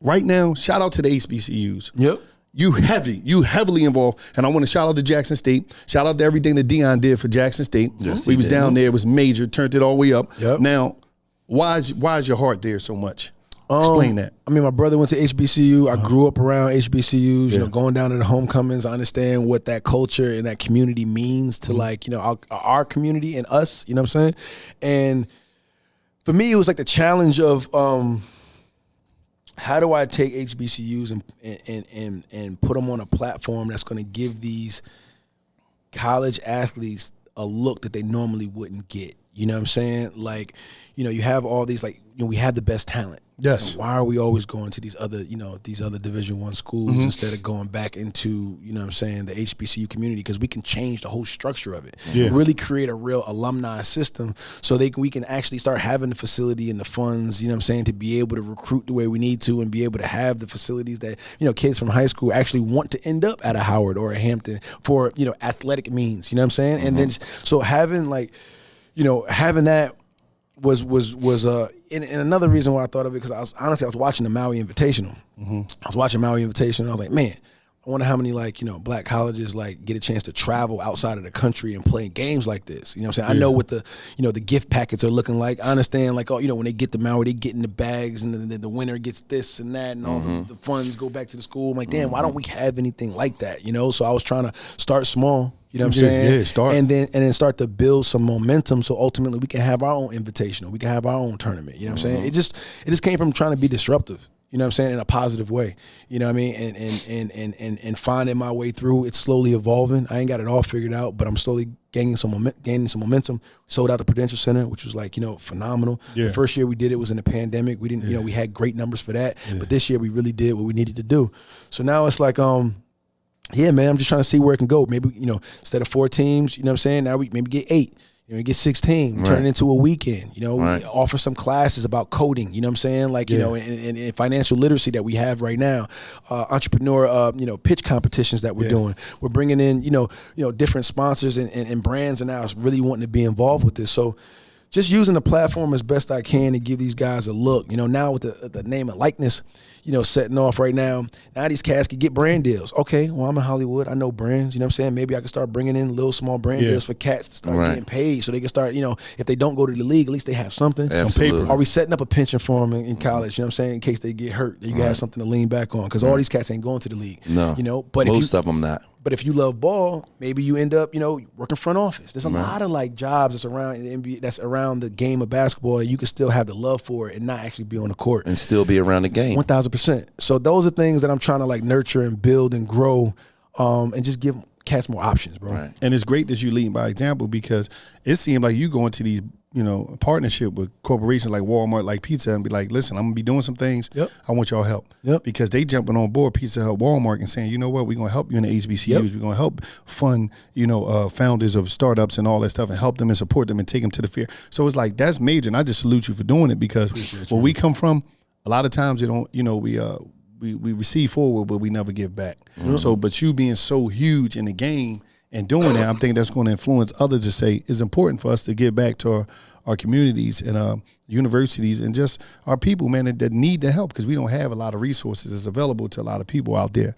right now, shout out to the HBCUs. Yep. You heavily involved, and I want to shout out to Jackson State. Shout out to everything that Dion did for Jackson State. Yes, we was did. down there, it was major, turned it all the way up. Yep. Now, why is your heart there so much? Explain that. I mean, my brother went to HBCU. I grew up around HBCUs. You know, going down to the homecomings, I understand what that culture and that community means to like, you know, our community and us. You know what I'm saying? And for me, it was like the challenge of how do I take HBCUs and put them on a platform that's going to give these college athletes a look that they normally wouldn't get. You know what I'm saying? Like, you know, you have all these, like, you know, we have the best talent. Yes. You know, why are we always going to these other, you know, these other Division I schools instead of going back into, you know what I'm saying, the HBCU community? Because we can change the whole structure of it. Yeah. Really create a real alumni system so we can actually start having the facility and the funds, you know what I'm saying, to be able to recruit the way we need to and be able to have the facilities that, you know, kids from high school actually want to end up at a Howard or a Hampton for, you know, athletic means, you know what I'm saying? And then, so having like, you know, having that was and another reason why I thought of it, because I was watching the Maui Invitational. I was watching Maui Invitational, and I was like, man, I wonder how many, like, you know, black colleges like get a chance to travel outside of the country and play games like this. You know what I'm saying? I know what the, you know, the gift packets are looking like. I understand, like, oh, you know, when they get to Maui, they get in the bags, and then the winner gets this and that, and all the funds go back to the school. I'm like, damn, why don't we have anything like that? You know, so I was trying to start small. You know what I'm saying? Yeah, start. And then start to build some momentum so ultimately we can have our own invitational. We can have our own tournament. You know what I'm saying? It just came from trying to be disruptive. You know what I'm saying? In a positive way. You know what I mean? And finding my way through. It's slowly evolving. I ain't got it all figured out, but I'm slowly gaining some momentum. Sold out the Prudential Center, which was like, you know, phenomenal. Yeah. The first year we did it was in the pandemic. We didn't, you know, we had great numbers for that. But this year we really did what we needed to do. So now it's like, yeah, man, I'm just trying to see where it can go. Maybe, you know, instead of 4 teams, you know what I'm saying, now we maybe get 8. You know, we get 16, turn it into a weekend. You know, we offer some classes about coding, you know what I'm saying? Like, you know, and financial literacy that we have right now, entrepreneur, you know, pitch competitions that we're doing. We're bringing in, you know, different sponsors and brands, and now it's really wanting to be involved with this. So just using the platform as best I can to give these guys a look. You know, now with the name and likeness, you know, setting off right now these cats can get brand deals. Okay, well, I'm in Hollywood. I know brands, you know what I'm saying? Maybe I can start bringing in little small brand deals for cats to start getting paid so they can start, you know, if they don't go to the league, at least they have something. Absolutely. Some paper. Are we setting up a pension for them in college, you know what I'm saying, in case they get hurt? You can have something to lean back on, because all these cats ain't going to the league. No. You know, but most of them not. But if you love ball, maybe you end up, you know, working front office. There's a lot of like jobs that's around in the NBA, that's around the game of basketball, and you can still have the love for it and not actually be on the court And still be around the game. 1,000%. So those are things that I'm trying to like nurture and build and grow, and just give cats more options, bro. Right. And it's great that you lead by example, because it seemed like you go into these, you know, partnership with corporations like Walmart, like Pizza, and be like, listen, I'm gonna be doing some things. I want y'all help. Because they jumping on board Pizza Hut, Walmart, and saying, you know what, we're gonna help you in the HBCUs. We're gonna help fund, you know, founders of startups and all that stuff, and help them and support them and take them to the fair. So it's like, that's major, and I just salute you for doing it, because where we come from, a lot of times they don't, you know, we receive forward, but we never give back. So, but you being so huge in the game and doing that, I'm thinking that's going to influence others to say it's important for us to give back to our communities and universities and just our people, man, that need the help, because we don't have a lot of resources that's available to a lot of people out there.